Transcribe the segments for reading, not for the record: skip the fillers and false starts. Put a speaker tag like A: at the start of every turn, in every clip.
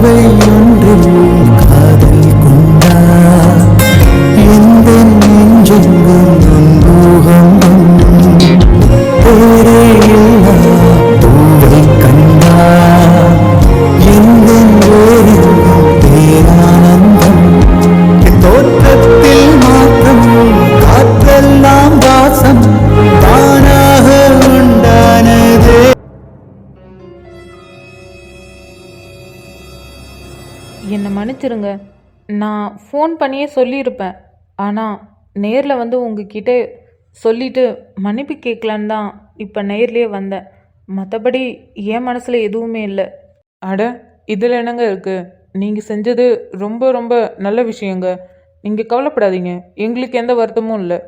A: பார்வை ஒன்றில் காதல் கொண்டா எந்த நெஞ்செங்கும் பூகம்பம் பேரே இல்லா பூவை கண்டா எந்த ஓரெங்கும் பேரானந்தம் தோற்றத்தில் மாற்றம் காற்றெல்லாம் வாசம் தானாக உண்டானதே.
B: என்னை மன்னிச்சிருங்க. நான் ஃபோன் பண்ணியே சொல்லியிருப்பேன். ஆனால் நேரில் வந்து உங்ககிட்ட சொல்லிவிட்டு மன்னிப்பு கேட்கலான்னு தான் இப்போ நேர்லேயே வந்தேன். மற்றபடி என் மனசில் எதுவுமே இல்லை. அட, இதில் என்னங்க இருக்குது? நீங்கள் செஞ்சது ரொம்ப ரொம்ப நல்ல விஷயங்க. நீங்கள் கவலைப்படாதீங்க, எங்களுக்கு எந்த வருத்தமும் இல்லை.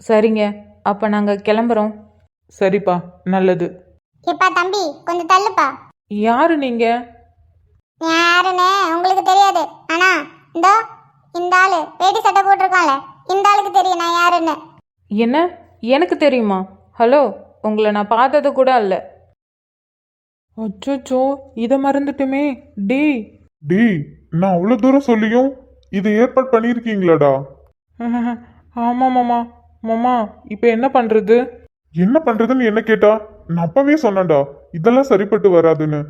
B: சரிங்க, அப்போ நாங்கள் கிளம்புறோம். சரிப்பா, நல்லது.
C: இப்பா தம்பி கொஞ்சம் தள்ளுப்பா.
B: யாரு நீங்கள்?
C: யாருன்னு உங்களுக்கு தெரியாது, ஆனா இந்த ஆளு வேட்டி சட்டை போட்டிருக்கான்ல, இந்த ஆளுக்கு தெரியும் நான் யாருன்னு.
B: என்ன, எனக்கு தெரியுமா? ஹலோ, உங்களை நான் பார்த்தது கூட இல்லை. அச்சோ, இதை மறந்துட்டுமே.
D: டி நான் அவ்வளோ தூரம் சொல்லியும் இதை ஏற்பாடு பண்ணியிருக்கீங்களாடா?
B: ஆமாம் மாமா. மாமா, இப்போ என்ன பண்ணுறது?
D: என்ன பண்ணுறதுன்னு என்ன கேட்டா நான் அப்பவே சொன்னேன்டா இதெல்லாம் சரிப்பட்டு வராதுன்னு.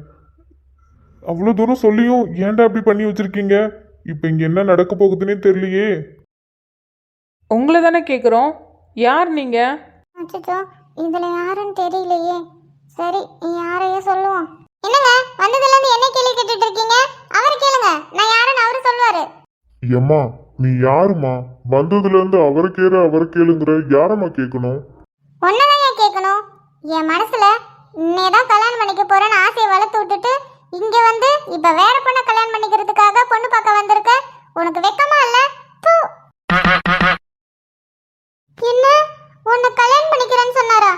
D: அவ்வளோ தூரம் சொல்லியும் ஏன்டா அப்படி பண்ணி வச்சிருக்கீங்க? இப்போ இங்கே என்ன நடக்க போகுதுன்னே தெரியலையே.
B: உங்களை தானே கேட்குறோம், யார் நீங்கள்?
C: அச்சோ, இதுல யாருன்னு தெரியலையே. சரி, யாரையே சொல்லுவோம். என்னங்க வந்ததுலேருந்து என்ன கேள்வி கேட்டுட்டு இருக்கீங்க? அவர் கேளுங்க, நான் யாருன்னு அவரு சொல்லுவாரு.
D: ஏம்மா நீ யாருமா? வந்ததுல இருந்து அவரை கேளுங்கிற யாரம்மா கேட்கணும்?
C: ஒன்னதான் ஏன் கேட்கணும்? என் மனசுல இன்னேதான் கல்யாணம் பண்ணிக்க போறேன்னு ஆசையை வளர்த்து விட்டுட்டு இங்க வந்து இப்ப வேற பொண்ணை கல்யாணம் பண்ணிக்கிறதுக்காக பொண்ணு பார்க்க வந்திருக்க. உனக்கு வெக்கமா இல்ல? என்ன, உன்னை கல்யாணம் பண்ணிக்கிறேன்னு சொன்னாரா?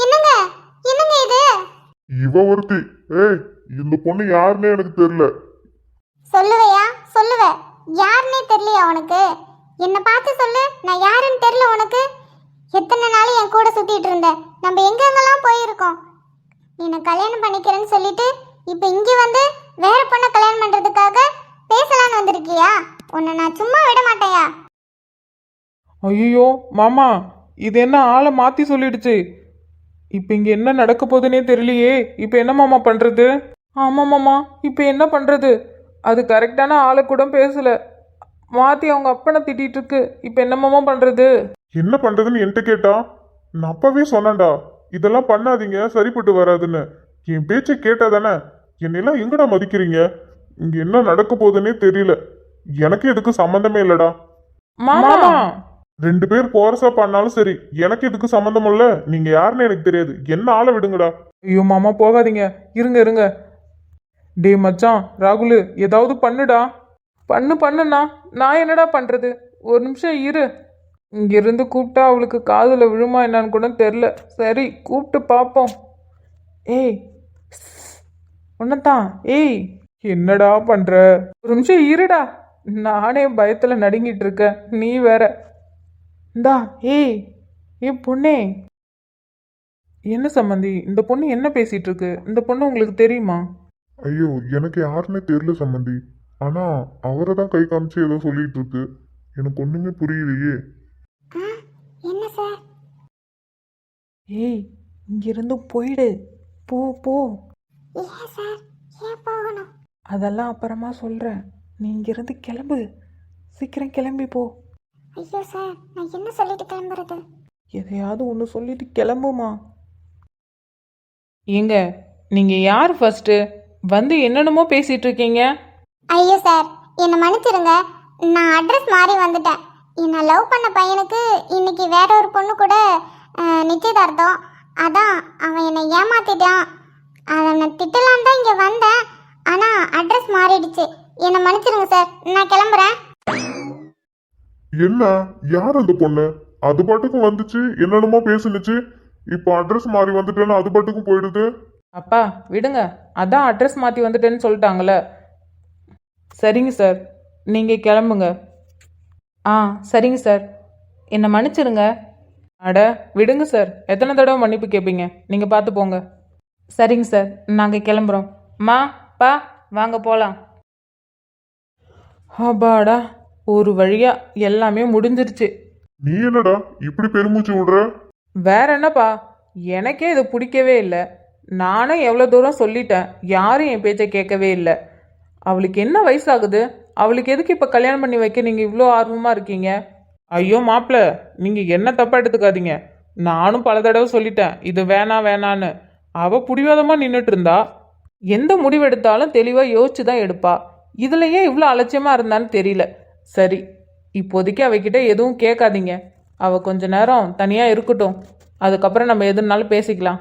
C: என்னங்க என்னங்க இது?
D: இவ ஒருத்தி. ஏய், இந்த பொண்ணு யாருன்னே எனக்கு தெரியல.
C: சொல்லுவையா? சொல்லுவ. யாருன்னே தெரியலையா உனக்கு? என்ன பார்த்து சொல்லு, நான் யாருன்னு தெரியல உனக்கு? எத்தனை நாள் என் கூட சுத்திட்டு இருந்த, நம்ம எங்கெங்கெல்லாம் போயிருக்கோம். என்னை கல்யாணம் பண்ணிக்கிறேன்னு சொல்லிட்டு இப்ப இங்க வந்து வேற பொண்ணை கல்யாணம் பண்றதுக்காக பேசலான்னு வந்திருக்கியா? உன்னை நான் சும்மா விட மாட்டேயா?
B: ஐயோ மாமா, இது என்ன ஆளை மாற்றி சொல்லிடுச்சு. இப்போ இங்கே என்ன நடக்க போகுதுன்னே தெரியலையே. இப்போ என்ன மாமா பண்ணுறது? ஆமாம் மாமா, இப்போ என்ன பண்ணுறது? அது கரெக்டான ஆளை கூட பேசலை, மாற்றி அவங்க அப்பனை திட்டிகிட்டு இருக்கு. இப்போ என்ன மாமா பண்ணுறது?
D: என்ன பண்றதுன்னு என்கிட்ட கேட்டா நான் அப்பவே சொன்னேன்டா இதெல்லாம் பண்ணாதீங்க, சரிப்பட்டு வராதுன்னு. என் பேச்சை கேட்டா தானே. என்னெல்லாம் எங்கடா மதிக்கிறீங்க? இங்க என்ன நடக்க போகுதுன்னே தெரியல. எனக்கு எதுக்கு சம்மந்தமே இல்லடா.
B: மாமா,
D: ரெண்டு பேர் கோரஸா பண்ணாலும் சரி, எனக்கு எதுக்கு சம்மந்தம் இல்ல. நீங்க யாருன்னு எனக்கு தெரியாது, என்ன ஆளை விடுங்கடா.
B: ஐயோ மாமா, போகாதீங்க, இருங்க. டே மச்சான் ராகுலு, ஏதாவது பண்ணுடா. பண்ணுண்ணா. நான் என்னடா பண்ணுறது? ஒரு நிமிஷம் இரு. இங்கிருந்து கூப்பிட்டா அவளுக்கு காதில் விழுமா என்னன்னு கூட தெரில. சரி, கூப்பிட்டு பார்ப்போம். ஏய், ஒன்னதான். ஏய், என்னடா பண்ணுற? ஒரு நிமிஷம் இருடா, நானே பயத்தில் நடுங்கிட்டு இருக்கேன், நீ வேற. இந்தா. ஏய் பொண்ணே. என்ன சம்மந்தி, இந்த பொண்ணு என்ன பேசிட்டு இருக்கு? இந்த பொண்ணு உங்களுக்கு தெரியுமா?
D: ஐயோ, எனக்கு யாருன்னே தெரியல சம்மந்தி. ஆனா அவரை தான் கை காமிச்சு ஏதோ சொல்லிட்டு இருக்கு. எனக்கு ஒண்ணுமே புரியலையே.
C: என்ன சார்?
B: ஏய், இங்கிருந்து போயிடு. போ.
C: ஏன் சார், ஏன் போகணும்?
B: அதெல்லாம் அப்புறமா சொல்கிறேன். நீ இங்கிருந்து கிளம்பு, சீக்கிரம் கிளம்பி போ.
C: ஐயோ சார், நான் என்ன சொல்லிட்டு கிளம்புறது?
B: எதையாவது ஒன்று சொல்லிட்டு கிளம்புமா. ஏங்க, நீங்கள் யார் ஃபர்ஸ்ட்டு? வந்து என்னென்னமோ பேசிகிட்டு இருக்கீங்க.
C: ஐயோ சார், என்னை மன்னிச்சிருங்க. நான் அட்ரஸ் மாறி வந்துட்டேன். என்னை லவ் பண்ண பையனுக்கு இன்னைக்கு வேற ஒரு பொண்ணு கூட நிச்சயதார்த்தம். அதான் அவன் என்னை ஏமாத்திட்டான். அவனை திட்டலான்னு தான் இங்கே வந்தேன். ஆனால் அட்ரஸ் மாறிடுச்சு. என்னை மன்னிச்சிருங்க சார், நான் கிளம்புறேன்.
D: என்ன, யார் அந்த பொண்ணு? அது பாட்டுக்கு வந்துச்சு, என்னென்னமோ பேசுனுச்சு. இப்போ அட்ரஸ் மாறி வந்துட்டேன்னு அது பாட்டுக்கு போயிடுது.
B: அப்பா விடுங்க, அதான் அட்ரஸ் மாற்றி வந்துட்டேன்னு சொல்லிட்டாங்களே. சரிங்க சார், நீங்கள் கிளம்புங்க. சரிங்க சார், என்னை மன்னிச்சிருங்க. அட விடுங்க சார், எத்தனை தடவை மன்னிப்பு கேட்பீங்க? நீங்கள் பார்த்து போங்க. சரிங்க சார், நாங்கள் கிளம்புறோம். மா, பா, வாங்க போகலாம். அப்பாடா, ஒரு வழியா எல்லாமே முடிஞ்சிருச்சு.
D: நீ என்னடா இப்படி பெருமூச்சு விடுற?
B: வேற என்னப்பா, எனக்கே இது பிடிக்கவே இல்லை. நானும் எவ்வளோ தூரம் சொல்லிட்டேன், யாரும் என் பேச்சை கேட்கவே இல்லை. அவளுக்கு என்ன வயசாகுது? அவளுக்கு எதுக்கு இப்போ கல்யாணம் பண்ணி வைக்க நீங்கள் இவ்வளோ ஆர்வமாக இருக்கீங்க? ஐயோ மாப்பிள்ள, நீங்கள் என்ன தப்பாக எடுத்துக்காதீங்க. நானும் பல தடவை சொல்லிட்டேன் இது வேணாம் வேணான்னு. அவள் பிடிவாதமாக நின்றுட்டு இருந்தா. எந்த முடிவு எடுத்தாலும் தெளிவாக யோசிச்சு தான் எடுப்பா. இதுல ஏன் இவ்வளோ அலட்சியமாக இருந்தான்னு தெரியல. சரி, இப்போதைக்கு அவகிட்ட எதுவும் கேட்காதீங்க. அவள் கொஞ்ச நேரம் தனியாக இருக்கட்டும், அதுக்கப்புறம் நம்ம எதுனாலும் பேசிக்கலாம்.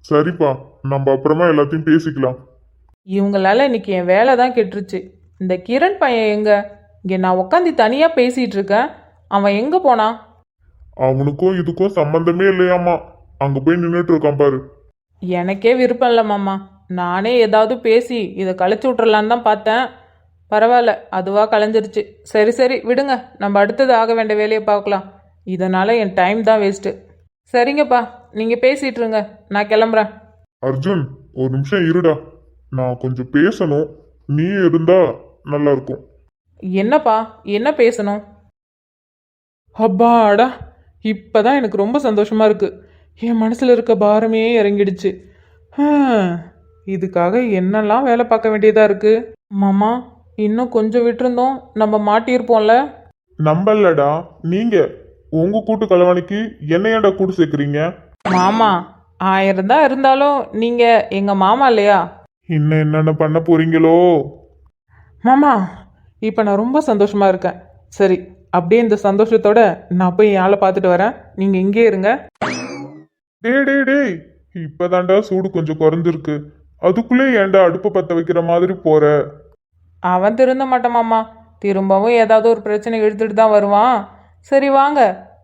D: சரிப்பா, நம்ம அப்புறமா எல்லாத்தையும் பேசிக்கலாம்.
B: இவங்களால இன்னைக்கு என் வேலை தான் கெட்டுருச்சு. இந்த கிரண் பையன் எங்க? இங்கே நான் உட்காந்து தனியாக பேசிகிட்டு இருக்கேன், அவன் எங்கே போனான்?
D: அவனுக்கும் இதுக்கும் சம்பந்தமே இல்லையாமா, அங்க போய் நின்றுட்டு இருக்கான் பாரு.
B: எனக்கே விருப்பம் இல்லை மாமா. நானே ஏதாவது பேசி இதை கழிச்சு விட்றலான்னு தான் பார்த்தேன். பரவாயில்ல, அதுவாக கலைஞ்சிருச்சு. சரி சரி விடுங்க, நம்ம அடுத்தது ஆக வேண்டிய வேலையை பார்க்கலாம். இதனால் என் டைம் தான் வேஸ்ட்டு. சரிங்கப்பா, நீங்கள் பேசிகிட்டு இருங்க, நான் கிளம்புறேன்.
D: அர்ஜுன், ஒரு நிமிஷம் இருடா, நான் கொஞ்சம் பேசணும். நீ இருந்தா நல்லா இருக்கும்.
B: என்னப்பா, என்ன பேசணும்? அப்பாடா, இப்போதான் எனக்கு ரொம்ப சந்தோஷமா இருக்கு. என் மனசில் இருக்க பாரமே இறங்கிடுச்சு. இதுக்காக என்னெல்லாம் வேலை பார்க்க வேண்டியதா இருக்கு. மாமா, இன்னும் கொஞ்சம் விட்டுருந்தோம் நம்ம மாட்டியிருப்போம்ல.
D: நம்பலடா, நீங்க உங்க கூட்டு கலவாணிக்கு என்ன ஏன்டா கூட்டு சேர்க்குறீங்க?
B: மாமா, 1000 தான் இருந்தாலும் நீங்க எங்க மாமா இல்லையா?
D: இன்னும் என்னென்ன பண்ண போறீங்களோ?
B: மாமா, இப்போ நான் ரொம்ப சந்தோஷமா இருக்கேன். சரி, அப்படியே இந்த சந்தோஷத்தோட நான் போய் என் ஆளை பார்த்துட்டு வரேன். நீங்க இங்கே இருங்க.
D: டேய், இப்பதான்டா சூடு கொஞ்சம் குறைஞ்சிருக்கு, அதுக்குள்ளே ஏன்டா அடுப்பை பத்த வைக்கிற மாதிரி போற?
B: அவன் திருந்த மாட்டான் மாமா. திரும்பவும் ஏதாவது ஒரு பிரச்சனை இழுத்துட்டு தான் வருவான். சரி வாங்க,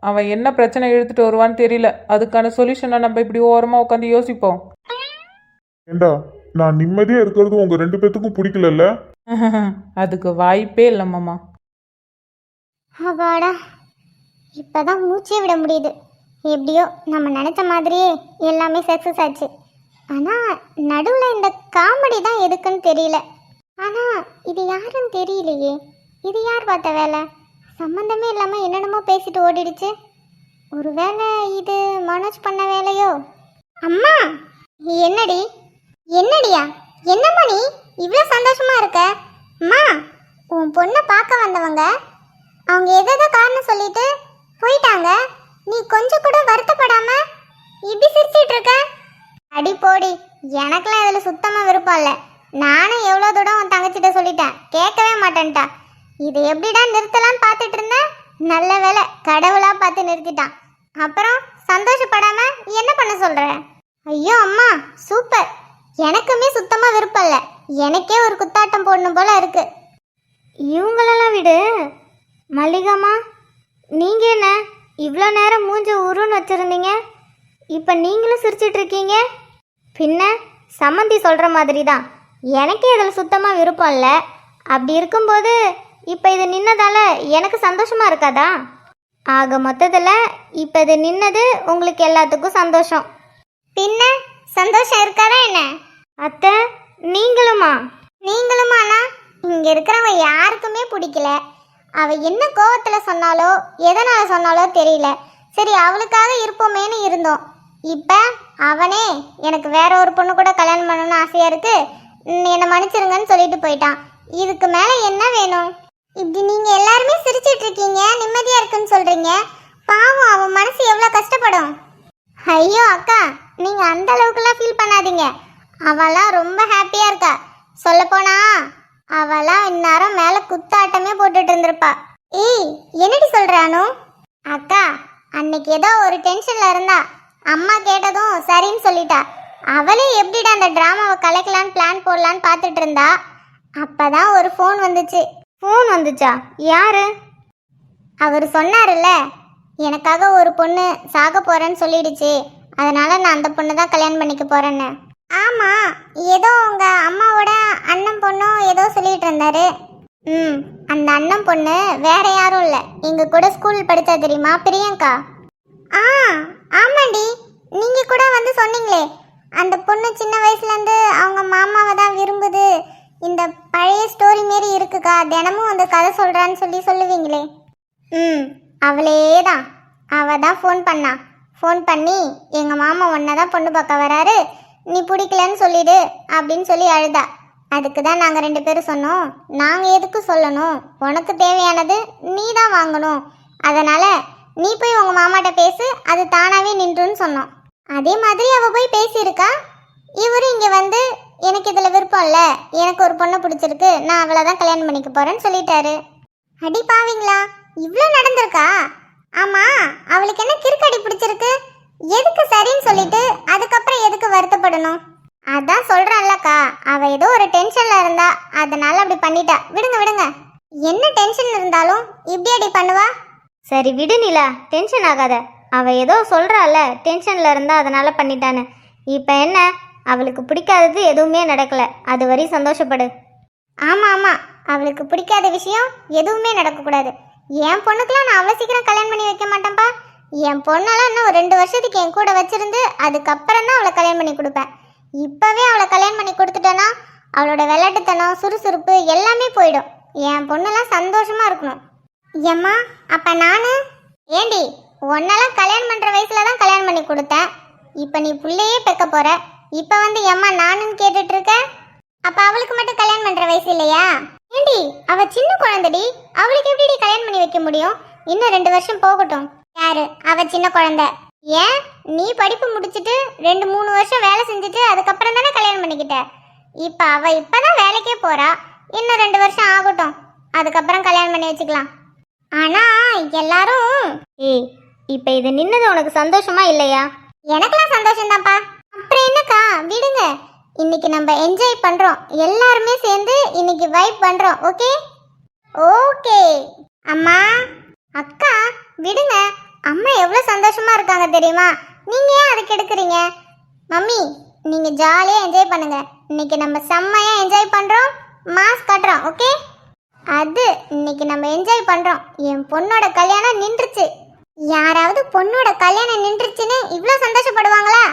B: அவன் என்ன பிரச்சனை இழுத்துட்டு வருவான்னு தெரியல. அதுக்கான சொல்யூஷனை நம்ம இப்படி ஓரமாக உட்காந்து யோசிப்போம்.
D: ஏண்டா, நான் நிம்மதியா இருக்கிறது உங்க 2 பேத்துக்கும் பிடிக்கலல்ல?
B: அதுக்கு வாய்ப்பே இல்லை மாமா.
C: அப்பாடா, இப்பதான் மூச்சே விட முடியுது. எப்படியோ நம்ம நினைச்ச மாதிரியே எல்லாமே சக்ஸஸ் ஆச்சு. ஆனால் நடுவில் இந்த காமெடி தான் எதுக்குன்னு தெரியல. ஆனால் இது யாருன்னு தெரியலையே. இது யார் பார்த்த வேலை? சம்மந்தமே இல்லாமல் என்னென்னமோ பேசிட்டு ஓடிடுச்சு. ஒரு வேளை இது மனோஜ் பண்ண வேலையோ? அம்மா, என்னடி? என்னடியா? என்னம்மா நீ இவ்வளோ சந்தோஷமா இருக்க? அம்மா, உன் பொண்ணை பார்க்க வந்தவங்க அவங்க எதோ காரணம் சொல்லிட்டு போயிட்டாங்க. நீ கொஞ்சம் கூட வருத்தப்படாம இப்படி சிரிச்சிட்டு இருக்க? அடி போடி, எனக்குலாம் இதில் சுத்தமாக விருப்பம் இல்லை. நானும் எவ்வளோ தூரம் உன் தங்கச்சிட்ட சொல்லிட்டேன், கேட்கவே மாட்டேன்ட்டா. இது எப்படிடா நிறுத்தலான்னு பார்த்துட்டு இருந்தேன். நல்ல வேலை, கடவுளாக பார்த்து நிறுத்திட்டான். அப்புறம் சந்தோஷப்படாம என்ன பண்ண சொல்ற? ஐயோ அம்மா, சூப்பர். எனக்குமே சுத்தமாக விருப்பம் இல்லை. எனக்கே ஒரு குத்தாட்டம் போடணும் போல இருக்கு. இவங்களெல்லாம் விடு. மல்லிகாமா, நீங்கள் என்ன இவ்வளோ நேரம் மூஞ்ச உருன்னு வச்சுருந்தீங்க, இப்போ நீங்களும் சிரிச்சிட்டு இருக்கீங்க? பின்ன சம்மந்தி சொல்கிற மாதிரி தான், எனக்கே இதில் சுத்தமாக விருப்பம் இல்லை. அப்படி இருக்கும்போது இப்போ இது நின்னதால் எனக்கு சந்தோஷமாக இருக்காதா? ஆக மொத்தத்தில் இப்போ இது நின்னது உங்களுக்கு எல்லாத்துக்கும் சந்தோஷம். பின்ன சந்தோஷம் இருக்காதா என்ன? அத்தை, நீங்களுமா? நீங்களுமாண்ணா, இங்கே இருக்கிறவங்க யாருக்குமே பிடிக்கல. அவள் என்ன கோவத்தில் சொன்னாலோ எதனால் சொன்னாலோ தெரியல. சரி, அவளுக்காக இருப்போமேனு இருந்தோம். இப்போ அவனே எனக்கு வேற ஒரு பொண்ணு கூட கல்யாணம் பண்ணணும்னு ஆசையாக இருக்குது, என்னை மன்னிச்சிருங்கன்னு சொல்லிட்டு போயிட்டான். இதுக்கு மேலே என்ன வேணும்? இப்படி நீங்கள் எல்லாருமே சிரிச்சிட்டு இருக்கீங்க, நிம்மதியாக இருக்குன்னு சொல்கிறீங்க. பாவம், அவன் மனசு எவ்வளோ கஷ்டப்படும். ஐயோ அக்கா, நீங்கள் அந்த அளவுக்குலாம் ஃபீல் பண்ணாதீங்க. அவளாம் ரொம்ப ஹாப்பியாக இருக்கா. சொல்லப்போனா அவளாம் இந்நேரம் மேலே குத்தாட்டமே போட்டுட்டு இருந்திருப்பா. ஏய், என்னடி சொல்கிறானோ? அக்கா, அன்னைக்கு ஏதோ ஒரு டென்ஷனில் இருந்தா, அம்மா கேட்டதும் சரின்னு சொல்லிட்டா. அவளே எப்படிடா அந்த ட்ராமாவை கலைக்கலான்னு பிளான் போடலான்னு பார்த்துட்டு இருந்தா. அப்பதான் ஒரு ஃபோன் வந்துச்சு. ஃபோன் வந்துச்சா? யாரு? அவர் சொன்னார்ல, எனக்காக ஒரு பொண்ணு சாக போறேன்னு சொல்லிடுச்சு, அதனால நான் அந்த பொண்ணு தான் கல்யாணம் பண்ணிக்க போறேன்னு. ஆமா, ஏதோ உங்க அம்மாவோட அண்ணன் பொண்ணும் ஏதோ சொல்லிட்டு இருந்தாரு. அந்த அண்ணன் பொண்ணு வேற யாரும் இல்லை, எங்க கூட ஸ்கூல் படிச்சா தெரியுமா, பிரியங்கா. ஆமாண்டி, நீங்க கூட வந்து சொன்னீங்களே, அந்த பொண்ணு சின்ன வயசுல இருந்து அவங்க மாமாவை தான் விரும்புது, இந்த பழைய ஸ்டோரி மாரி இருக்குக்கா, தினமும் அந்த கதை சொல்கிறான்னு சொல்லுவீங்களே. அவளே தான். அவள் தான் ஃபோன் பண்ணி எங்கள் மாமா ஒன்றை தான் பொண்ணு பார்க்க வராரு, நீ பிடிக்கலன்னு சொல்லிடு அப்படின்னு சொல்லி அழுதா. அதுக்கு தான் நாங்கள் 2 பேரும் சொன்னோம், நாங்கள் எதுக்கு சொல்லணும், உனக்கு தேவையானது நீ தான் வாங்கணும், அதனால் நீ போய் உங்கள் மாமாட்ட பேசு, அது தானாகவே நின்றுன்னு சொன்னோம். அதே மாதிரி அவள் போய் பேசியிருக்கா. இவரும் இங்கே வந்து எனக்கு இதில் விருப்பம் இல்லை, எனக்கு ஒரு பொண்ணை பிடிச்சிருக்கு, நான் அவளை தான் கல்யாணம் பண்ணிக்க போகிறேன்னு சொல்லிட்டாரு. அடி பாவீங்களா, இவ்வளோ நடந்திருக்கா? ஆமாம், அவளுக்கு என்ன கிறுக்கடி பிடிச்சிருக்கு? எதுக்கு சரின்னு சொல்லிட்டு அதுக்கப்புறம் எதுக்கு வருத்தப்படணும்? அதான் சொல்கிறேன்லக்கா, அவள் ஏதோ ஒரு டென்ஷனில் இருந்தா, அதனால அப்படி பண்ணிட்டா. விடுங்க. என்ன டென்ஷன் இருந்தாலும் இப்படி அடி பண்ணுவா?
E: சரி விடு நிலா, டென்ஷன் ஆகாத. அவள் ஏதோ சொல்கிறாள், டென்ஷனில் இருந்தா அதனால பண்ணிட்டான்னு. இப்போ என்ன, அவளுக்கு பிடிக்காதது எதுவுமே நடக்கலை, அது வரை சந்தோஷப்படு.
C: ஆமாம், அவளுக்கு பிடிக்காத விஷயம் எதுவுமே நடக்கக்கூடாது. என் பொண்ணுக்கெல்லாம் நான் அவ்வளோ சீக்கிரம் கல்யாணம் பண்ணி வைக்க மாட்டேன்ப்பா. என் பொண்ணெல்லாம் இன்னும் ஒரு 2 வருஷத்துக்கு என் கூட வச்சிருந்து அதுக்கப்புறம் தான் அவளை கல்யாணம் பண்ணி கொடுப்பேன். இப்போவே அவளை கல்யாணம் பண்ணி கொடுத்துட்டேன்னா அவளோட விளையாட்டுத்தனம், சுறுசுறுப்பு எல்லாமே போயிடும். என் பொண்ணெல்லாம் சந்தோஷமாக இருக்கணும். ஏம்மா, அப்போ நான் ஏண்டி உன்னெல்லாம் கல்யாணம் பண்ணுற வயசில் தான் கல்யாணம் பண்ணி கொடுத்தேன். இப்போ நீ பிள்ளையே பெக்க போகிற, இப்போ வந்து எம்மா நானுன்னு கேட்டுட்ருக்க. அப்போ அவளுக்கு மட்டும் கல்யாணம் பண்ணுற வயசு இல்லையா? ஏண்டி அவள் சின்ன குழந்தைடி, அவளுக்கு எப்படி கல்யாணம் பண்ணி வைக்க முடியும்? இன்னும் 2 வருஷம் போகட்டும். யாரு அவள் சின்ன குழந்தை? ஏன், நீ படிப்பு முடிச்சுட்டு 2-3 வருஷம் வேலை செஞ்சுட்டு அதுக்கப்புறம் தானே கல்யாணம் பண்ணிக்கிட்ட. இப்போ அவள் இப்போ தான் வேலைக்கே போகிறா, இன்னும் 2 வருஷம் ஆகட்டும், அதுக்கப்புறம் கல்யாணம் பண்ணி வச்சுக்கலாம். ஆனால் எல்லாரும்
E: இப்போ இது நின்னது உனக்கு சந்தோஷமா இல்லையா?
C: எனக்கெல்லாம் சந்தோஷம்தான்ப்பா. அப்புறம் என்னக்கா, விடுங்க. இன்னைக்கு நம்ம என்ஜாய் பண்ணுறோம், எல்லாருமே சேர்ந்து இன்னைக்கு வைப் பண்ணுறோம். ஓகே அம்மா, அக்கா விடுங்க. அம்மா எவ்வளோ சந்தோஷமா இருக்காங்க தெரியுமா? நீங்கள் ஏன் அதுக்கு எடுக்கிறீங்க? மம்மி, நீங்கள் ஜாலியாக என்ஜாய் பண்ணுங்க. இன்னைக்கு நம்ம செம்மையாக என்ஜாய் பண்ணுறோம், மாஸ் கட்டுறோம். ஓகே, அது இன்னைக்கு நம்ம என்ஜாய் பண்ணுறோம். என் பொண்ணோட கல்யாணம் நின்றுச்சு. யாராவது பொண்ணோட கல்யாணம் நின்றுச்சுன்னு இவ்வளோ சந்தோஷப்படுவாங்களா?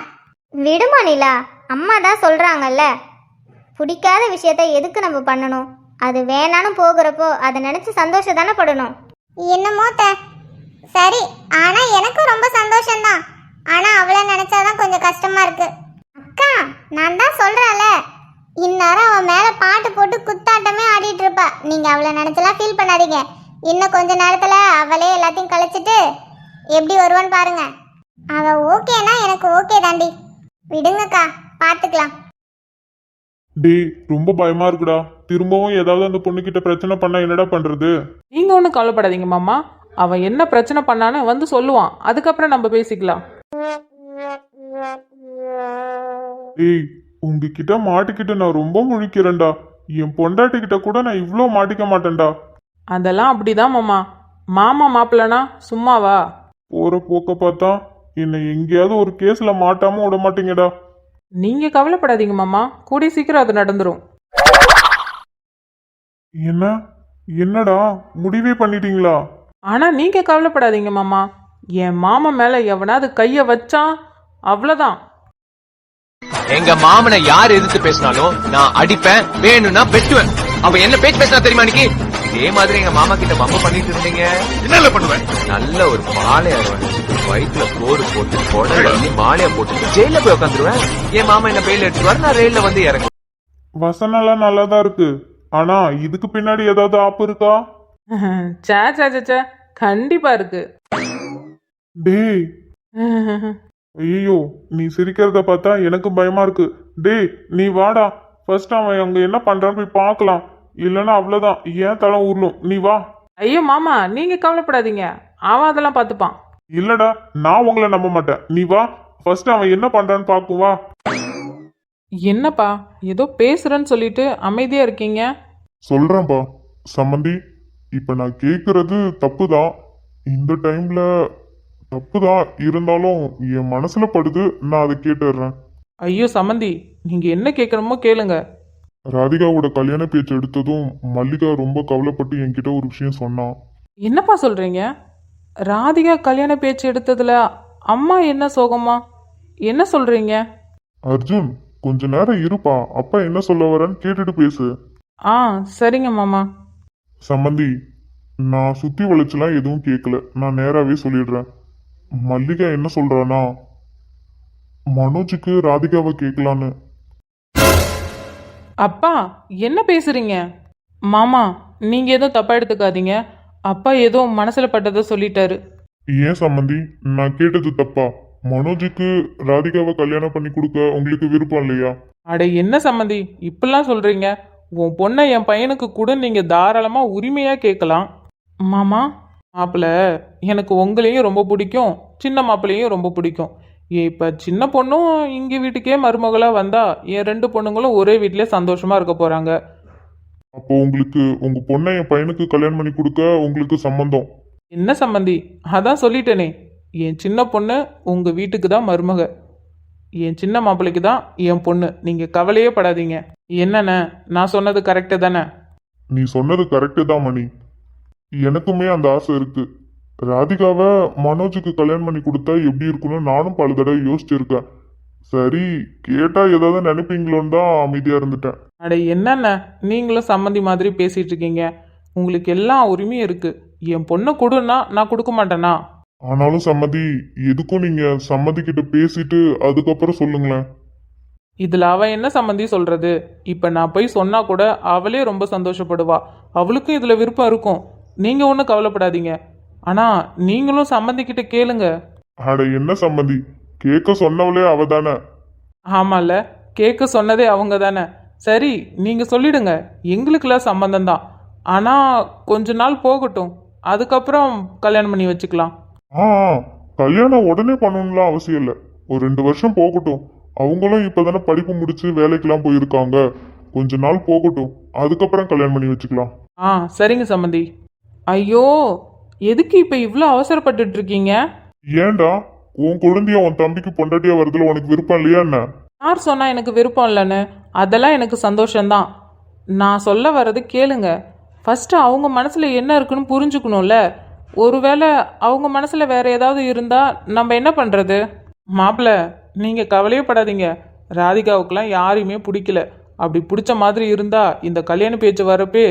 E: விடுமா நிலா, அம்மா தான் சொல்கிறாங்கல்ல, பிடிக்காத விஷயத்த எதுக்கு நம்ம பண்ணணும்? அது வேணான்னு போகிறப்போ அதை நினச்சி சந்தோஷம் தானே படணும்.
C: என்னமோ சரி, ஆனால் எனக்கும் ரொம்ப சந்தோஷம்தான். ஆனால் அவளை நினச்சாதான் கொஞ்சம் கஷ்டமாக இருக்கு. அக்கா, நான் தான் சொல்கிறேன்ல, இந்நேரம் அவன் மேலே பாட்டு போட்டு குத்தாட்டமே ஆடிட்டு இருப்பா. நீங்கள் அவளை நினச்சலாம் ஃபீல் பண்ணாதீங்க. இன்னும் கொஞ்ச நேரத்தில் அவளே எல்லாத்தையும் கழிச்சிட்டு எப்படி வருவான்னு பாருங்க. அவள் ஓகேனா எனக்கு ஓகே தாண்டி. விடுங்கக்கா, பார்த்துக்கலாம்.
D: டேய், ரொம்ப பயமா இருக்குடா. திரும்பவும் ஏதாவது அந்த பொண்ணுகிட்ட பிரச்சனை பண்ணா என்னடா பண்றது?
B: நீங்கள் ஒன்றும் கவலைப்படாதீங்க மாமா, அவன் என்ன பிரச்சனை பண்ணான்னு வந்து சொல்லுவான், அதுக்கப்புறம் நம்ம பேசிக்கலாம்.
D: டேய், உங்ககிட்ட மாட்டிக்கிட்டு நான் ரொம்ப முழிக்கிறேன்டா. என் பொண்டாட்டி கிட்ட கூட நான் இவ்வளோ மாட்டிக்க மாட்டேன்டா.
B: அதெல்லாம் அப்படிதான் மாமா. மாமா மாப்பிள்ளனா சும்மாவா?
D: போற போக்க பார்த்தா என்னை எங்கேயாவது ஒரு கேஸ்ல மாட்டாம விட மாட்டீங்கடா.
B: நீங்கள் கவலைப்படாதீங்க மாமா, கூடிய சீக்கிரம் அது நடந்துடும்.
D: என்னடா முடிவே பண்ணிட்டீங்களா?
B: ஆனால் நீங்கள் கவலைப்படாதீங்க மாமா, என் மாமா மேலே எவனாவது கையை வச்சான் அவ்வளோதான்.
F: எங்க மாமனை யார் எதிர்த்து பேசினாலும் நான் அடிப்பேன், வேணும்னா வெட்டுவேன். அவ என்ன பேச்சு பேசினா தெரியுமா இன்னைக்கு? இதே மாதிரி எங்க மாமா கிட்ட பம்ப பண்ணிட்டு இருந்தீங்க. என்ன பண்ணுவேன்? நல்ல ஒரு மாலையா வயிற்றுல கோடு போட்டு கொடை மாலையா போட்டு ஜெயில போய் உட்காந்துருவேன். என் மாமா என்ன பெயில் எடுத்துருவாரு, நான் ரயில்ல வந்து இறங்குவேன்.
D: வசனம்லாம் நல்லாதான் இருக்கு, ஆனா இதுக்கு பின்னாடி ஏதாவது ஆப்பு இருக்கா?
B: சே கண்டிப்பாக இருக்கு.
D: டேய், ஐயோ, நீ சிரிக்கிறத பார்த்தா எனக்கு பயமா இருக்கு. டேய், நீ வாடா, ஃபர்ஸ்ட் அவன் அங்க என்ன பண்றான்னு போய் பார்க்கலாம். இல்லைன்னா அவ்வளவுதான், ஏன் தலை ஊர்லும். நீ வா.
B: ஐயோ மாமா, நீங்கள் கவலைப்படாதீங்க, அவன் அதெல்லாம் பார்த்துப்பான்.
D: இல்லடா, நான் உங்களை நம்ப மாட்டேன். நீ வா, ஃபர்ஸ்ட் அவன் என்ன பண்றான்னு பார்க்கும். வா.
B: என்னப்பா ஏதோ பேசுறேன்னு சொல்லிட்டு அமைதியாக இருக்கீங்க?
D: சொல்றேன்ப்பா சம்மந்தி, இப்ப நான் கேக்குறது தப்புதான். இந்த டைம்ல தப்புதான் இருந்தாலும் என் மனசுல படுது, நான் அதை கேட்டுடுறேன்.
B: ஐயோ சம்மந்தி, நீங்கள் என்ன கேட்கணுமோ கேளுங்க.
D: ராதிகாவோட கல்யாண பேச்சு எடுத்ததும் மல்லிகா ரொம்ப கவலைப்பட்டு என்கிட்ட ஒரு விஷயம் சொன்னான்.
B: என்னப்பா சொல்கிறீங்க? ராதிகா கல்யாண பேச்சு எடுத்ததில் அம்மா என்ன சோகமா? என்ன சொல்கிறீங்க?
D: அர்ஜுன், கொஞ்ச நேரம் இருப்பா, அப்பா என்ன சொல்ல வரேன்னு கேட்டுட்டு பேசு.
B: ஆ சரிங்க மாமா.
D: சம்மந்தி, நான் சுத்தி வளைச்சுலாம் எதுவும் கேட்கல, நான் நேராவே சொல்லிடுறேன். மல்லிகா என்ன சொல்றானா, மனோஜுக்கு ராதிகாவை கேட்கலான்னு.
B: அப்பா என்ன பேசுறீங்க? மாமா நீங்க எதுவும் தப்பா எடுத்துக்காதீங்க. அப்பா ஏதோ மனசுல பட்டதை சொல்லிட்டாரு.
D: ஏன் சம்மந்தி, நான் கேட்டது தப்பா? மனோஜுக்கு ராதிகாவை கல்யாணம் பண்ணி கொடுக்க உங்களுக்கு விருப்பம் இல்லையா?
B: அட என்ன சம்மந்தி இப்படிலாம் சொல்றீங்க? உன் பொண்ணை என் பையனுக்கு கூட நீங்க தாராளமா உரிமையா கேட்கலாம். மாமா மாப்பிள்ள எனக்கு உங்களையும் ரொம்ப பிடிக்கும், சின்ன மாப்பிள்ளையும் ரொம்ப பிடிக்கும். இப்ப சின்ன பொண்ணும் இங்க வீட்டுக்கே மருமகளா வந்தா என் 2 பொண்ணுங்களும் ஒரே வீட்டிலே சந்தோஷமா இருக்க போறாங்க.
D: அப்போ உங்களுக்கு உங்க பொண்ணை என் பையனுக்கு கல்யாணம் பண்ணி கொடுக்க உங்களுக்கு சம்மந்தம்?
B: என்ன சம்மந்தி, அதான் சொல்லிட்டேனே, என் சின்ன பொண்ணு உங்க வீட்டுக்கு தான் மருமக, என் சின்ன மாப்பிள்ளைக்கு தான் என் பொண்ணு. நீங்க கவலையே படாதீங்க. என்னண்ணே நான் சொன்னது கரெக்டு தானே?
D: நீ சொன்னது கரெக்டு தான் மணி. எனக்குமே அந்த ஆசை இருக்கு. ராதிகாவை மனோஜுக்கு கல்யாணம் பண்ணி கொடுத்தா எப்படி இருக்குன்னு நானும் பல தடவை யோசிச்சிருக்கேன். சரி, கேட்டா ஏதாவது நினைப்பீங்களோன்னு தான் அமைதியா இருந்துட்டேன்.
B: அட என்னண்ணே நீங்களும் சம்மந்தி மாதிரி பேசிட்டு இருக்கீங்க. உங்களுக்கு எல்லா உரிமையும் இருக்கு. என் பொண்ணை கொடுன்னா நான் கொடுக்க மாட்டேனா?
D: ஆனாலும் சம்மதி, எதுக்கும் நீங்க சம்மதி கிட்ட பேசிட்டு அதுக்கப்புறம் சொல்லுங்களேன்.
B: இதுல அவ என்ன சம்மந்தி சொல்றது? இப்ப நான் போய் சொன்னா கூட அவளே ரொம்ப சந்தோஷப்படுவா. அவளுக்கும் இதுல விருப்பம் இருக்கும். நீங்க ஒன்றும் கவலைப்படாதீங்க. ஆனா நீங்களும் சம்மந்தி கிட்ட கேளுங்க.
D: அட என்ன சம்மதி, கேட்க சொன்னவளே அவ தானே.
B: ஆமால, கேட்க சொன்னதே அவங்க தானே. சரி நீங்க சொல்லிடுங்க, எங்களுக்கெல்லாம் சம்மந்தம் தான். ஆனா கொஞ்ச நாள் போகட்டும், அதுக்கப்புறம் கல்யாணம் பண்ணி வச்சுக்கலாம்.
D: ஆ கல்யாணம் உடனே பண்ணணும்லாம் அவசியம் இல்லை. ஒரு 2 வருஷம் போகட்டும். அவங்களும் இப்பதானே படிப்பு முடிச்சு வேலைக்கெல்லாம் போயிருக்காங்க. கொஞ்ச நாள் போகட்டும், அதுக்கப்புறம் கல்யாணம் பண்ணி வச்சுக்கலாம்.
B: ஆ சரிங்க சம்மந்தி. ஐயோ எதுக்கு இப்ப இவ்வளோ அவசரப்பட்டுட்டு இருக்கீங்க?
D: ஏன்டா, உன் குழந்தைய உன் தம்பிக்கு பொண்டாட்டியா வருதுல உனக்கு விருப்பம் இல்லையா என்ன?
B: யார் சொன்னா எனக்கு விருப்பம் இல்லைன்னு? அதெல்லாம் எனக்கு சந்தோஷம்தான். நான் சொல்ல வர்றது கேளுங்க. ஃபர்ஸ்ட் அவங்க மனசுல என்ன இருக்குன்னு புரிஞ்சுக்கணும்ல. ஒருவேளை அவங்க மனசுல வேற ஏதாவது இருந்தா நம்ம என்ன பண்றது? மாப்பிள்ள நீங்க கவலையே படாதீங்க. ராதிகாவுக்கெல்லாம் யாரையுமே பிடிக்கல. அப்படி பிடிச்ச மாதிரி இருந்தா இந்த கல்யாண பேச்சு வரப்பே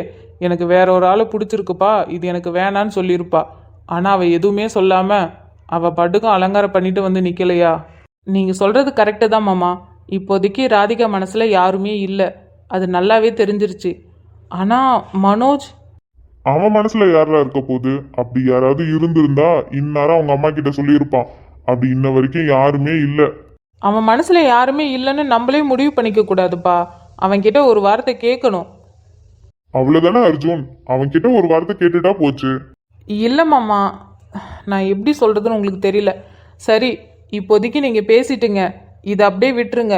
B: எனக்கு வேற ஒரு ஆளை பிடிச்சிருக்குப்பா, இது எனக்கு வேணான்னு சொல்லியிருப்பா. ஆனா அவ எதுவுமே சொல்லாம அவ பட்டுக்கும் அலங்காரம் பண்ணிட்டு வந்து நிக்கலையா? நீங்க சொல்றது கரெக்டு தான் மாமா. இப்போதைக்கு ராதிகா மனசுல யாருமே இல்லை, அது நல்லாவே தெரிஞ்சிருச்சு. ஆனா மனோஜ்,
D: அவன் மனசுல யாரா இருக்க போகுது? அப்படி யாராவது இருந்திருந்தா இந்நேரம் அவங்க அம்மா கிட்ட சொல்லியிருப்பான். அப்படி இன்ன வரைக்கும் யாருமே இல்லை.
B: அவன் மனசுல யாருமே இல்லைன்னு நம்மளே முடிவு பண்ணிக்க கூடாதுப்பா. அவன்கிட்ட ஒரு வார்த்தை கேட்கணும்.
D: அவ்வளவுதானே அர்ஜுன், அவன் கிட்ட ஒரு வார்த்தை கேட்டுட்டா போச்சு.
B: இல்லை மாமா, நான் எப்படி சொல்கிறதுன்னு உங்களுக்கு தெரியல. சரி இப்போதைக்கு நீங்கள் பேசிட்டுங்க, இதை அப்படியே விட்டுருங்க.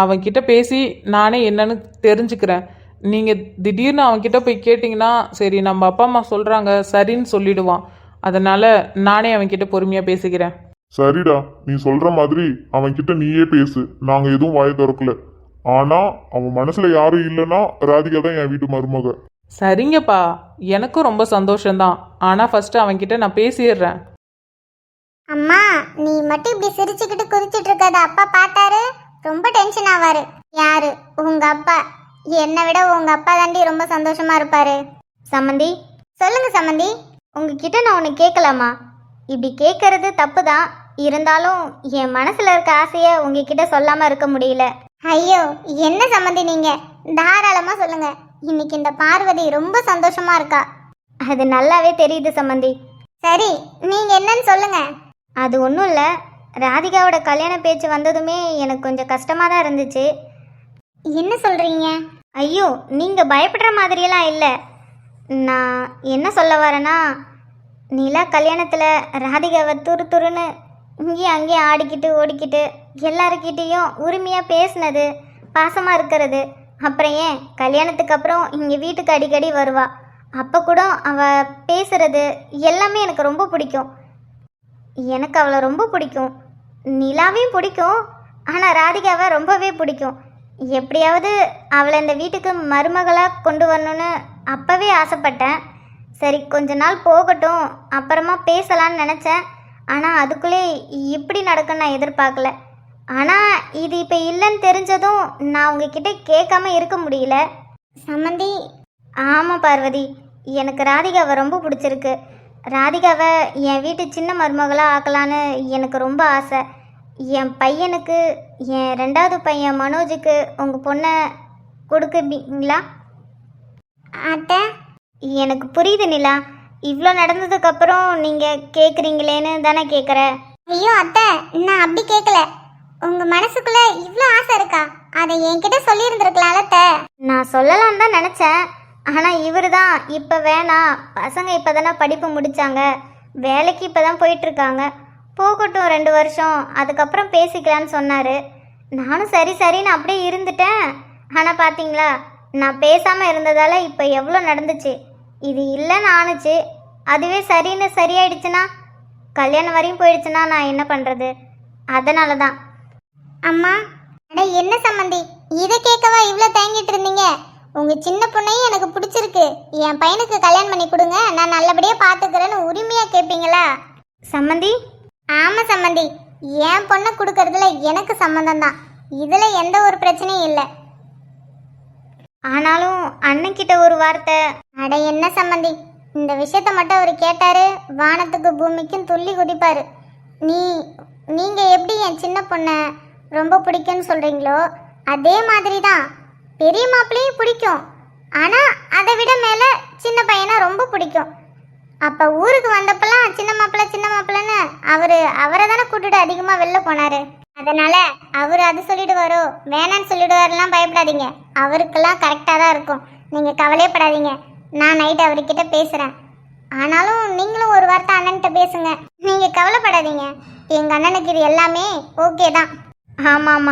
B: அவன்கிட்ட பேசி நானே என்னன்னு தெரிஞ்சுக்கிறேன். நீங்கள் திடீர்னு அவன்கிட்ட போய் கேட்டிங்கன்னா சரி நம்ம அப்பா அம்மா சொல்கிறாங்க சரின்னு சொல்லிடுவான். அதனால் நானே அவன்கிட்ட பொறுமையாக பேசிக்கிறேன்.
D: சரிடா, நீ சொல்ற மாதிரி அவன் கிட்ட நீயே பேசு. நாங்க எதுவும் வாய திறக்கல. ஆனா அவன் மனசுல யாரும் இல்லைன்னா ராதிகா தான் என் வீட்டு மருமக.
B: சரிங்கப்பா, எனக்கும் ரொம்ப சந்தோஷம்தான். ஆனால் ஃபஸ்ட்டு அவன்கிட்ட நான் பேசிடுறேன்.
C: அம்மா, நீ மட்டும் இப்படி சிரிச்சுக்கிட்டு குதிச்சிட்டு இருக்கத அப்பா பார்த்தாரு ரொம்ப டென்ஷன் ஆவாரு. யாரு? உங்க அப்பா. என்னை விட உங்க அப்பா தாண்டி ரொம்ப சந்தோஷமா இருப்பாரு.
E: சம்மந்தி,
C: சொல்லுங்க சம்மந்தி.
E: உங்ககிட்ட நான் ஒன்று கேட்கலாமா? இப்படி கேட்கறது தப்பு தான், இருந்தாலும் என் மனசில் இருக்க ஆசையை உங்ககிட்ட சொல்லாமல் இருக்க முடியல.
C: ஐயோ என்ன சம்மந்தி நீங்க, தாராளமா சொல்லுங்க. இன்னைக்கு இந்த பார்வதி ரொம்ப சந்தோஷமா இருக்கா.
E: அது நல்லாவே தெரியுது சம்மந்தி.
C: சரி நீங்க என்னன்னு சொல்லுங்க.
E: அது ஒன்றும் இல்லை, ராதிகாவோட கல்யாண பேச்சு வந்ததுமே எனக்கு கொஞ்சம் கஷ்டமாக தான் இருந்துச்சு.
C: என்ன சொல்றீங்க?
E: ஐயோ, நீங்கள் பயப்படுற மாதிரியெல்லாம் இல்லை. நான் என்ன சொல்ல வரேன்னா, நிலா கல்யாணத்தில் ராதிகாவை துருன்னு இங்கேயும் அங்கேயும் ஆடிக்கிட்டு ஓடிக்கிட்டு எல்லாருக்கிட்டேயும் உரிமையாக பேசுனது, பாசமாக இருக்கிறது, அப்புறம் ஏன் கல்யாணத்துக்கு அப்புறம் இங்கே வீட்டுக்கு அடிக்கடி வருவா, அப்போ கூட அவள் பேசுகிறது எல்லாமே எனக்கு ரொம்ப பிடிக்கும். எனக்கு அவளை ரொம்ப பிடிக்கும். நிலாவையும் பிடிக்கும், ஆனால் ராதிகாவை ரொம்பவே பிடிக்கும். எப்படியாவது அவளை இந்த வீட்டுக்கு மருமகளாக கொண்டு வரணும்னு அப்போவே ஆசைப்பட்டேன். சரி கொஞ்ச நாள் போகட்டும், அப்புறமா பேசலான்னு நினச்சேன். ஆனால் அதுக்குள்ளே இப்படி நடக்குன்னு நான் எதிர்பார்க்கல. ஆனால் இது இப்போ இல்லைன்னு தெரிஞ்சதும் நான் உங்ககிட்ட கேட்காம இருக்க முடியல.
C: சம்மந்தி,
E: ஆமாம் பார்வதி, எனக்கு ராதிகாவை ரொம்ப பிடிச்சிருக்கு. ராதிகாவை என் வீட்டு சின்ன மருமகளாக ஆக்கலான்னு எனக்கு ரொம்ப ஆசை. என் பையனுக்கு, என் 2வது பையன் மனோஜுக்கு உங்கள் பொண்ணை கொடுக்குறீங்களா?
C: அத்தை.
E: எனக்கு புரியுது நிலா, இவ்வளோ நடந்ததுக்கப்புறம் நீங்கள் கேட்குறீங்களேன்னு தானே கேட்குறேன்.
C: ஐயோ அத்தை, நான் அப்படி கேட்கல. உங்க மனசுக்குள்ள இவ்வளோ ஆசை இருக்கா? அதை என்கிட்ட சொல்லியிருந்துருக்கலாம்ல அத்தை.
E: நான் சொல்லலான்னு தான் நினச்சேன். ஆனால் இவர் தான் இப்போ வேணாம், பசங்க இப்போ தானே படிப்பு முடித்தாங்க, வேலைக்கு இப்போ தான் போயிட்டுருக்காங்க, போகட்டும் 2 வருஷம், அதுக்கப்புறம் பேசிக்கலான்னு சொன்னார். நானும் சரி சரின்னு அப்படியே இருந்துட்டேன். ஆனால் பார்த்தீங்களா, நான் பேசாமல் இருந்ததால் இப்போ எவ்வளோ நடந்துச்சு. இது இல்லைன்னு ஆணுச்சு, அதுவே சரின்னு சரியாயிடுச்சுன்னா, கல்யாணம் வரையும் போயிடுச்சுன்னா நான் என்ன பண்ணுறது? அதனால தான்.
C: அம்மா, அட என்ன சம்மந்தி, இதை கேட்கவா இவ்வளோ தேங்கிட்டு இருந்தீங்க? உங்க சின்ன பொண்ணையும் எனக்கு பிடிச்சிருக்கு, என் பையனுக்கு கல்யாணம் பண்ணி கொடுங்க, நான் நல்லபடியாக பார்த்துக்கிறேன்னு உரிமையாக கேட்பீங்களா?
E: சம்மந்தி?
C: ஆமாம் சம்மந்தி, என் பொண்ணை கொடுக்கறதுல எனக்கு சம்மந்தம் தான், இதில் எந்த ஒரு பிரச்சனையும் இல்லை.
E: ஆனாலும் அண்ணன்கிட்ட ஒரு வார்த்தை.
C: அட என்ன சம்மந்தி, இந்த விஷயத்த மட்டும் அவர் கேட்டாரு, வானத்துக்கு பூமிக்கும் துள்ளி குதிப்பாரு. நீங்கள் எப்படி என் சின்ன பொண்ணை ரொம்ப பிடிக்கும்னு சொல்கிறீங்களோ அதே மாதிரி தான் பெரிய மாப்பிள்ளையும் பிடிக்கும். ஆனால் அதை விட மேலே சின்ன பையனை ரொம்ப பிடிக்கும். அப்போ ஊருக்கு வந்தப்பெல்லாம் சின்ன மாப்பிள்ளைன்னு அவரை தானே கூட்டிட்டு அதிகமாக வெளில போனார். அதனால் அவர் அது சொல்லிடுவாரோ வேணான்னு சொல்லிடுவாரெல்லாம் பயப்படாதீங்க, அவருக்கெல்லாம் கரெக்டாக தான் இருக்கும். நீங்கள் கவலையப்படாதீங்க, நான் நைட் அவர்கிட்ட பேசுகிறேன். ஆனாலும் நீங்களும் ஒரு வார்த்தை அண்ணன்கிட்ட பேசுங்க, நீங்கள் கவலைப்படாதீங்க. எங்கள் அண்ணனுக்கு இது எல்லாமே ஓகே தான்.
E: ஆமாம்,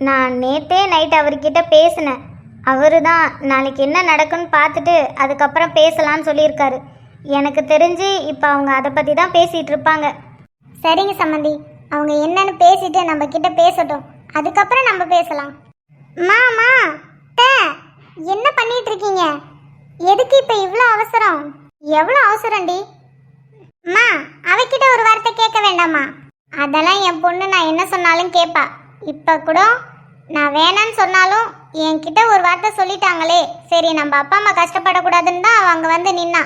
E: நான் நேற்றே நைட் அவர்கிட்ட பேசினேன். அவர் தான் நாளைக்கு என்ன நடக்குன்னு பார்த்துட்டு அதுக்கப்புறம் பேசலான்னு சொல்லியிருக்காரு. எனக்கு தெரிஞ்சு இப்போ அவங்க அதை பற்றி தான் பேசிகிட்டு இருப்பாங்க.
C: சரிங்க சம்மந்தி, அவங்க என்னன்னு பேசிட்டு நம்ம கிட்ட பேசட்டும், அதுக்கப்புறம் நம்ம பேசலாம். மாமா, என்ன பண்ணிட்டு இருக்கீங்க? எதுக்கு இப்போ இவ்வளோ அவசரம்? எவ்வளோ அவசரம்டி? அம்மா, அவகிட்ட ஒரு வார்த்தை கேட்க வேண்டாமா? அதெல்லாம் என் பொண்ணு நான் என்ன சொன்னாலும் கேட்பா. இப்போ கூட நான் வேணான்னு சொன்னாலும் என்கிட்ட ஒரு வார்த்தை சொல்லிட்டாங்களே, சரி நம்ம அப்பா அம்மா கஷ்டப்படக்கூடாதுன்னு தான் அவங்க வந்து நின்னா,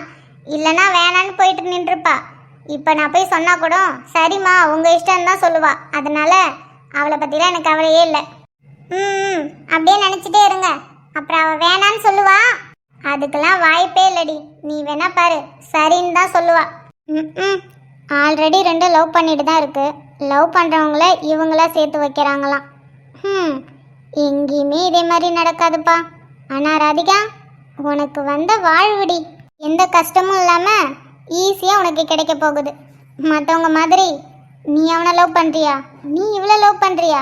C: இல்லைன்னா வேணான்னு போயிட்டு நின்றுப்பா. இப்போ நான் போய் சொன்னா கூட சரிம்மா உங்கள் இஷ்டம் தான் சொல்லுவா. அதனால அவளை பற்றிலாம் எனக்கு கவலையே இல்லை. அப்படியே நினச்சிட்டே இருங்க, அப்புறம் அவள் வேணான்னு சொல்லுவா. அதுக்கெல்லாம் வாய்ப்பே இல்லடி, நீ வேணா பாரு, சரின்னு தான் சொல்லுவா. ஆல்ரெடி 2 லவ் பண்ணிட்டு தான் இருக்கு, லவ் பண்ணுறவங்கள இவங்களா சேர்த்து வைக்கிறாங்களாம். எங்கேயுமே இதே மாதிரி நடக்காதுப்பா. ஆனால் ராதிகா, உனக்கு வந்த வாழ்வுடி, எந்த கஷ்டமும் இல்லாமல் ஈஸியாக உனக்கு கிடைக்க போகுது. மற்றவங்க மாதிரி நீ அவனை லவ் பண்ணுறியா, நீ இவ்வளோ லவ் பண்ணுறியா,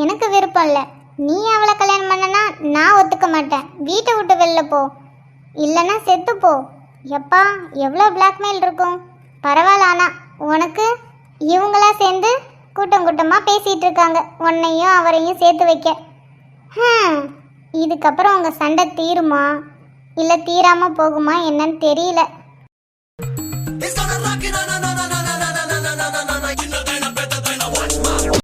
C: எனக்கு விருப்பம் இல்லை. நீ அவளை கல்யாணம் பண்ணனா நான் ஒத்துக்க மாட்டேன். வீட்டை விட்டு வெளில போ, இல்லைன்னா செத்து போ. எப்பா எவ்வளோ பிளாக்மெயில் இருக்கும். பரவாயில்ல, ஆனால் உனக்கு இவங்களா சேர்ந்து கூட்டம் கூட்டமாக பேசிகிட்டு இருக்காங்க, உன்னையும் அவரையும் சேர்த்து வைக்க. இதுக்கப்புறம் உங்கள் சண்டை தீருமா இல்லை தீராமல் போகுமா என்னன்னு தெரியல.